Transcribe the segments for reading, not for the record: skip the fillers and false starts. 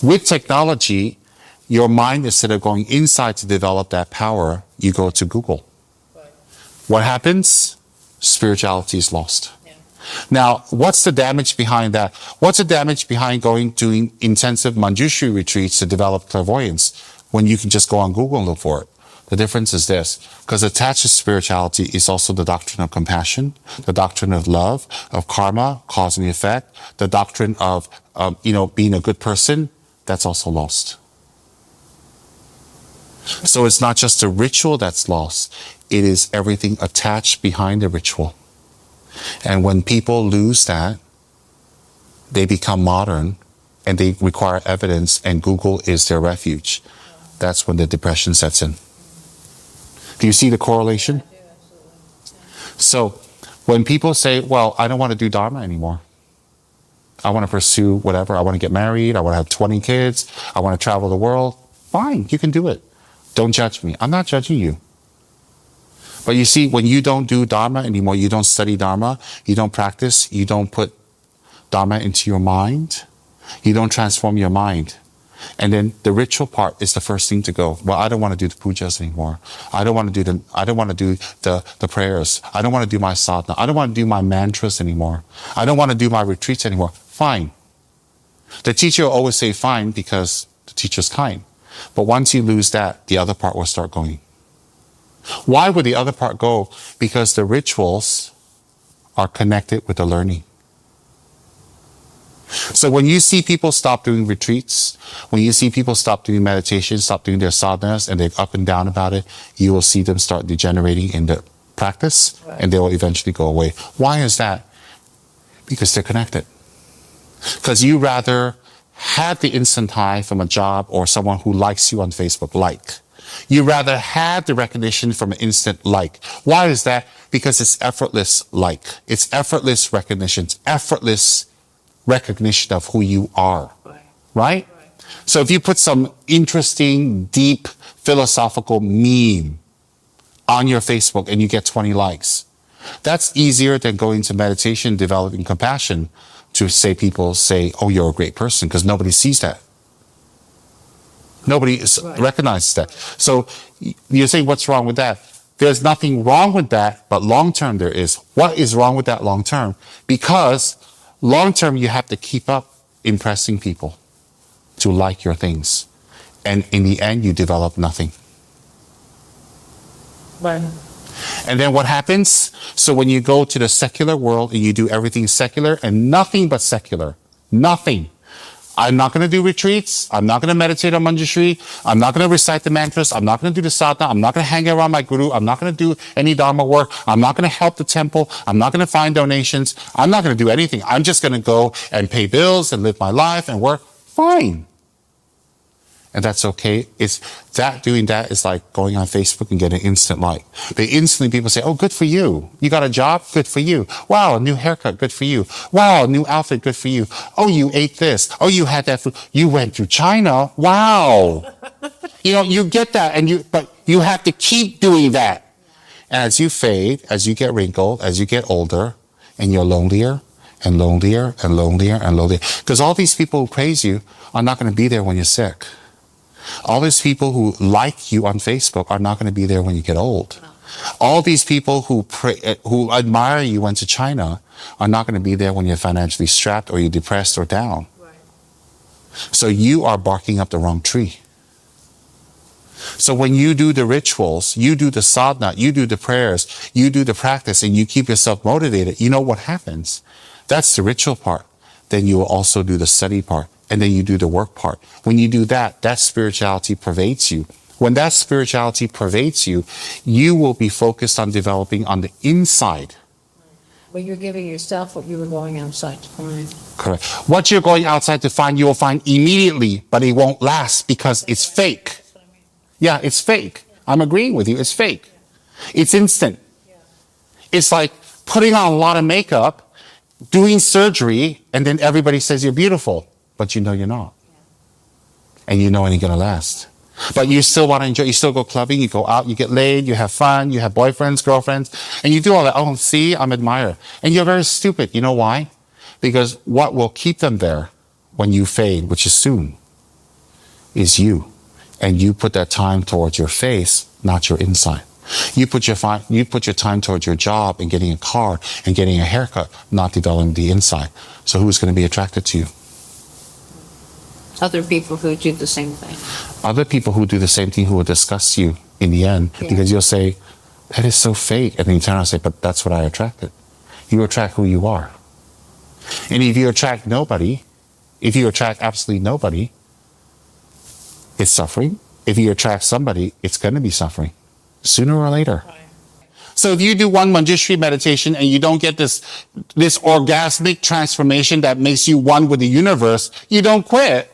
With technology, your mind, instead of going inside to develop that power, you go to Google. What happens? Spirituality is lost. Now, what's the damage behind that? What's the damage behind doing intensive Manjushri retreats to develop clairvoyance when you can just go on Google and look for it? The difference is this, because attached to spirituality is also the doctrine of compassion, the doctrine of love, of karma, cause and effect, the doctrine of, being a good person. That's also lost. So it's not just the ritual that's lost. It is everything attached behind the ritual. And when people lose that, they become modern and they require evidence, and Google is their refuge. That's when the depression sets in. Do you see the correlation? So when people say, well, I don't want to do Dharma anymore. I want to pursue whatever. I want to get married. I want to have 20 kids. I want to travel the world. Fine, you can do it. Don't judge me. I'm not judging you. But you see, when you don't do Dharma anymore, you don't study Dharma, you don't practice, you don't put Dharma into your mind, you don't transform your mind. And then the ritual part is the first thing to go. Well, I don't want to do the pujas anymore. I don't want to do the prayers. I don't want to do my sadhana. I don't want to do my mantras anymore. I don't want to do my retreats anymore. Fine. The teacher will always say fine because the teacher's kind. But once you lose that, the other part will start going. Why would the other part go? Because the rituals are connected with the learning. So when you see people stop doing retreats, when you see people stop doing meditation, stop doing their sadhanas, and they're up and down about it, you will see them start degenerating in the practice, and they will eventually go away. Why is that? Because they're connected. Because you rather have the instant high from a job or someone who likes you on Facebook, You rather have the recognition from an instant like. Why is that? Because it's effortless like. It's effortless recognition. It's effortless recognition of who you are. Right? So if you put some interesting, deep, philosophical meme on your Facebook and you get 20 likes, that's easier than going to meditation, developing compassion to people say, oh, you're a great person, because nobody sees that. Nobody recognizes that. So you say, what's wrong with that? There's nothing wrong with that, but long term there is. What is wrong with that long term? Because long term you have to keep up impressing people to like your things. And in the end, you develop nothing. Right. And then what happens? So when you go to the secular world and you do everything secular and nothing but secular, nothing. I'm not going to do retreats. I'm not going to meditate on Manjushri. I'm not going to recite the mantras. I'm not going to do the sadhana. I'm not going to hang around my guru. I'm not going to do any Dharma work. I'm not going to help the temple. I'm not going to find donations. I'm not going to do anything. I'm just going to go and pay bills and live my life and work. Fine. And that's okay. Doing that is like going on Facebook and getting instant like. Instantly people say, oh, good for you. You got a job? Good for you. Wow, a new haircut. Good for you. Wow, new outfit. Good for you. Oh, you ate this. Oh, you had that food. You went to China. Wow. You get that, but you have to keep doing that. As you fade, as you get wrinkled, as you get older, and you're lonelier and lonelier and lonelier and lonelier. Because all these people who praise you are not going to be there when you're sick. All these people who like you on Facebook are not going to be there when you get old. All these people who admire you went to China are not going to be there when you're financially strapped or you're depressed or down. Right. So you are barking up the wrong tree. So when you do the rituals, you do the sadhana, you do the prayers, you do the practice, and you keep yourself motivated, you know what happens? That's the ritual part. Then you will also do the study part. And then you do the work part. When you do that, that spirituality pervades you. When that spirituality pervades you, you will be focused on developing on the inside. But you're giving yourself what you were going outside to find. Correct. What you're going outside to find, you will find immediately, but it won't last because it's fake. That's what I mean. Yeah, it's fake. I'm agreeing with you. It's fake. It's instant. It's like putting on a lot of makeup, doing surgery, and then everybody says you're beautiful. But you know you're not. And you know it ain't going to last. But you still want to enjoy. You still go clubbing. You go out. You get laid. You have fun. You have boyfriends, girlfriends. And you do all that. Oh, see, I'm admired. And you're very stupid. You know why? Because what will keep them there when you fade, which is soon, is you. And you put that time towards your face, not your inside. You put your time towards your job and getting a car and getting a haircut, not developing the inside. So who's going to be attracted to you? Other people who do the same thing. Other people who do the same thing who will discuss you in the end, because you'll say, that is so fake. And then you turn around and say, but that's what I attracted. You attract who you are. And if you attract nobody, if you attract absolutely nobody, it's suffering. If you attract somebody, it's going to be suffering sooner or later. Right. So if you do one Manjushri meditation and you don't get this orgasmic transformation that makes you one with the universe, you don't quit.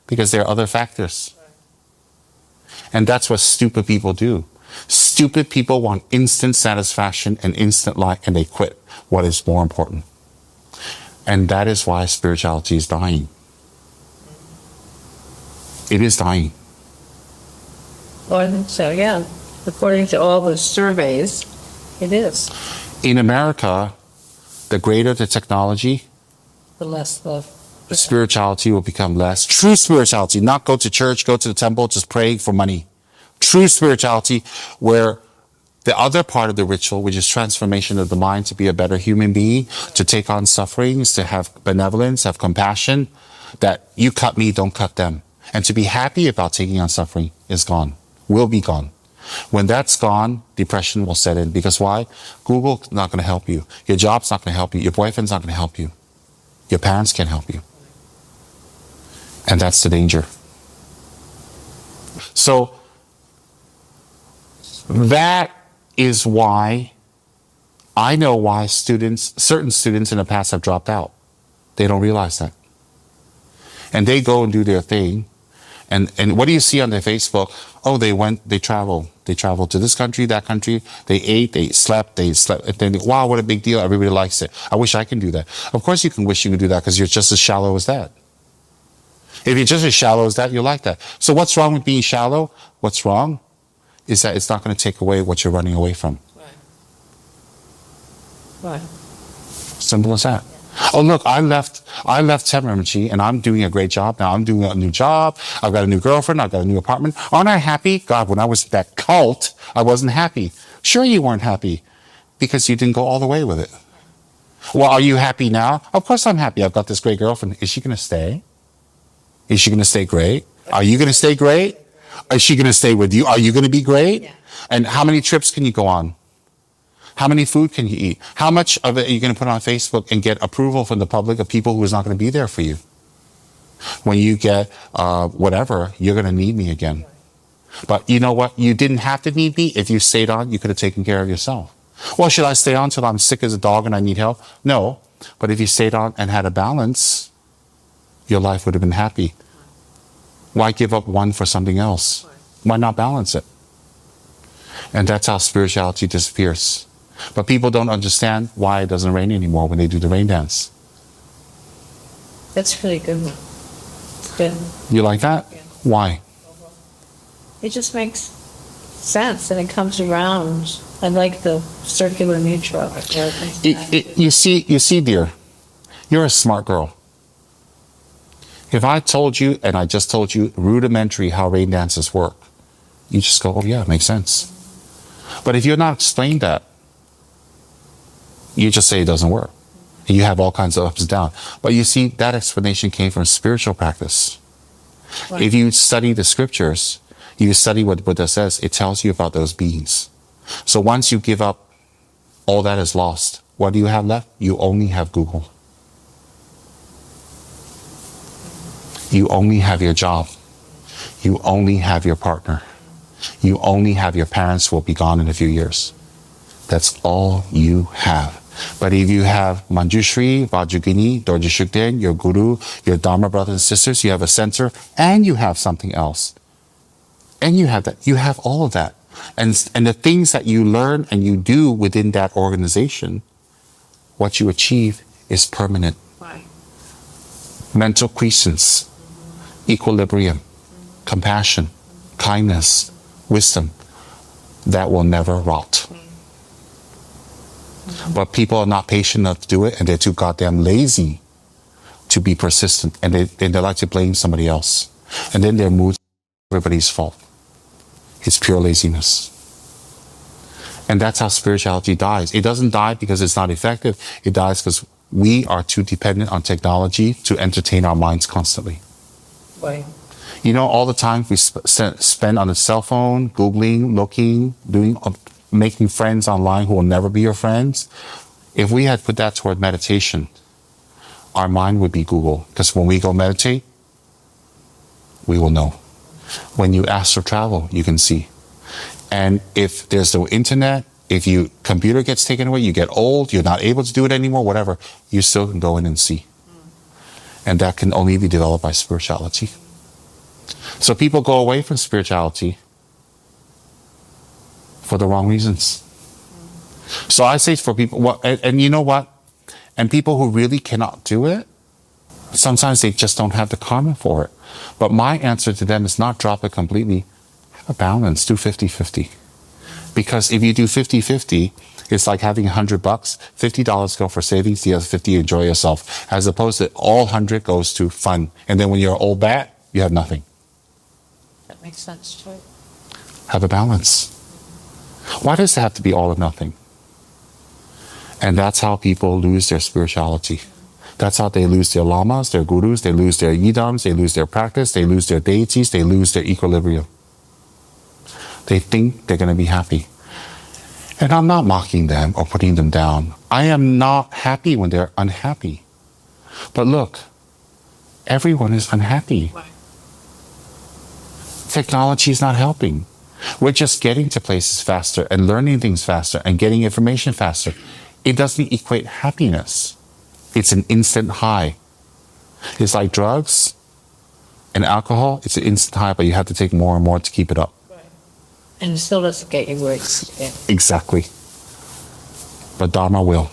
Because there are other factors. And that's what stupid people do. Stupid people want instant satisfaction and instant light, and they quit what is more important. And that is why spirituality is dying. It is dying. Well, I think so, yeah. According to all the surveys, it is. In America, the greater the technology, The less the spirituality will become less. True spirituality, not go to church, go to the temple, just praying for money. True spirituality, where the other part of the ritual, which is transformation of the mind to be a better human being, to take on sufferings, to have benevolence, have compassion, that you cut me, don't cut them. And to be happy about taking on suffering is gone, will be gone. When that's gone, depression will set in. Because why? Google's not going to help you. Your job's not going to help you. Your boyfriend's not going to help you. Your parents can't help you. And that's the danger. So that is why I know why certain students in the past have dropped out. They don't realize that. And they go and do their thing. And what do you see on their Facebook? Oh, they traveled. They traveled to this country, that country. They ate, they slept. And then, wow, what a big deal. Everybody likes it. I wish I can do that. Of course you can wish you could do that because you're just as shallow as that. If you're just as shallow as that, you'll like that. So what's wrong with being shallow? What's wrong is that it's not going to take away what you're running away from. Right. Simple as that. Oh, look, I left Tsem Rinpoche and I'm doing a great job now. I'm doing a new job. I've got a new girlfriend. I've got a new apartment. Aren't I happy? God, when I was at that cult, I wasn't happy. Sure, you weren't happy because you didn't go all the way with it. Well, are you happy now? Of course I'm happy. I've got this great girlfriend. Is she going to stay? Is she going to stay great? Are you going to stay great? Is she going to stay with you? Are you going to be great? Yeah. And how many trips can you go on? How many food can you eat? How much of it are you going to put on Facebook and get approval from the public of people who is not going to be there for you? When you get whatever, you're going to need me again. But you know what? You didn't have to need me. If you stayed on, you could have taken care of yourself. Well, should I stay on till I'm sick as a dog and I need help? No. But if you stayed on and had a balance, your life would have been happy. Why give up one for something else? Why not balance it? And that's how spirituality disappears. But people don't understand why it doesn't rain anymore when they do the rain dance. That's really good one. Good. You like that? Yeah. Why? It just makes sense and it comes around. I like the circular nature of it. You see, dear, you're a smart girl. If I told you, and I just told you rudimentary how rain dances work, you just go, oh yeah, it makes sense. But if you're not explained that, you just say it doesn't work. And you have all kinds of ups and downs. But you see, that explanation came from spiritual practice. Right. If you study the scriptures, you study what Buddha says, it tells you about those beings. So once you give up, all that is lost. What do you have left? You only have Google. You only have your job. You only have your partner. You only have your parents who will be gone in a few years. That's all you have. But if you have Manjushri, Vajrayogini, Dorje Shugden, your guru, your Dharma brothers and sisters, you have a center, and you have something else. And you have that. You have all of that. And the things that you learn and you do within that organization, what you achieve is permanent. Right. Mental quiescence, equilibrium, compassion, kindness, wisdom, that will never rot. But people are not patient enough to do it, and they're too goddamn lazy to be persistent, and they like to blame somebody else. And then their moods, everybody's fault. It's pure laziness. And that's how spirituality dies. It doesn't die because it's not effective. It dies because we are too dependent on technology to entertain our minds constantly. Right. You know, all the time we spend on a cell phone, Googling, looking, making friends online who will never be your friends. If we had put that toward meditation, our mind would be Google. Because when we go meditate, we will know. When you astral travel, you can see. And if there's no internet, if your computer gets taken away, you get old, you're not able to do it anymore, whatever, you still can go in and see. And that can only be developed by spirituality. So people go away from spirituality for the wrong reasons. So I say for people, and you know what? And people who really cannot do it, sometimes they just don't have the karma for it. But my answer to them is not drop it completely. Have a balance, do 50-50. Because if you do 50-50, it's like having $100, $50 go for savings, the other 50 enjoy yourself. As opposed to all 100 goes to fun. And then when you're old bat, you have nothing. That makes sense too. Have a balance. Why does it have to be all or nothing? And that's how people lose their spirituality. That's how they lose their lamas, their gurus, they lose their yidams, they lose their practice, they lose their deities, they lose their equilibrium. They think they're going to be happy. And I'm not mocking them or putting them down. I am not happy when they're unhappy. But look, everyone is unhappy. Right. Technology is not helping. We're just getting to places faster and learning things faster and getting information faster. It doesn't equate happiness. It's an instant high. It's like drugs and alcohol. It's an instant high, but you have to take more and more to keep it up. Right. And it still doesn't get you where it's at. Exactly. But Dharma will.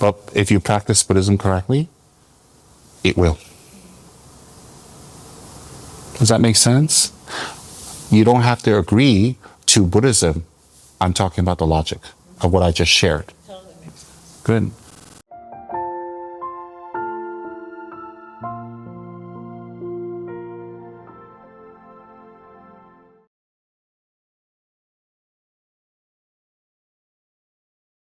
But if you practice Buddhism correctly, it will. Does that make sense? You don't have to agree to Buddhism. I'm talking about the logic of what I just shared. Totally makes sense. Good.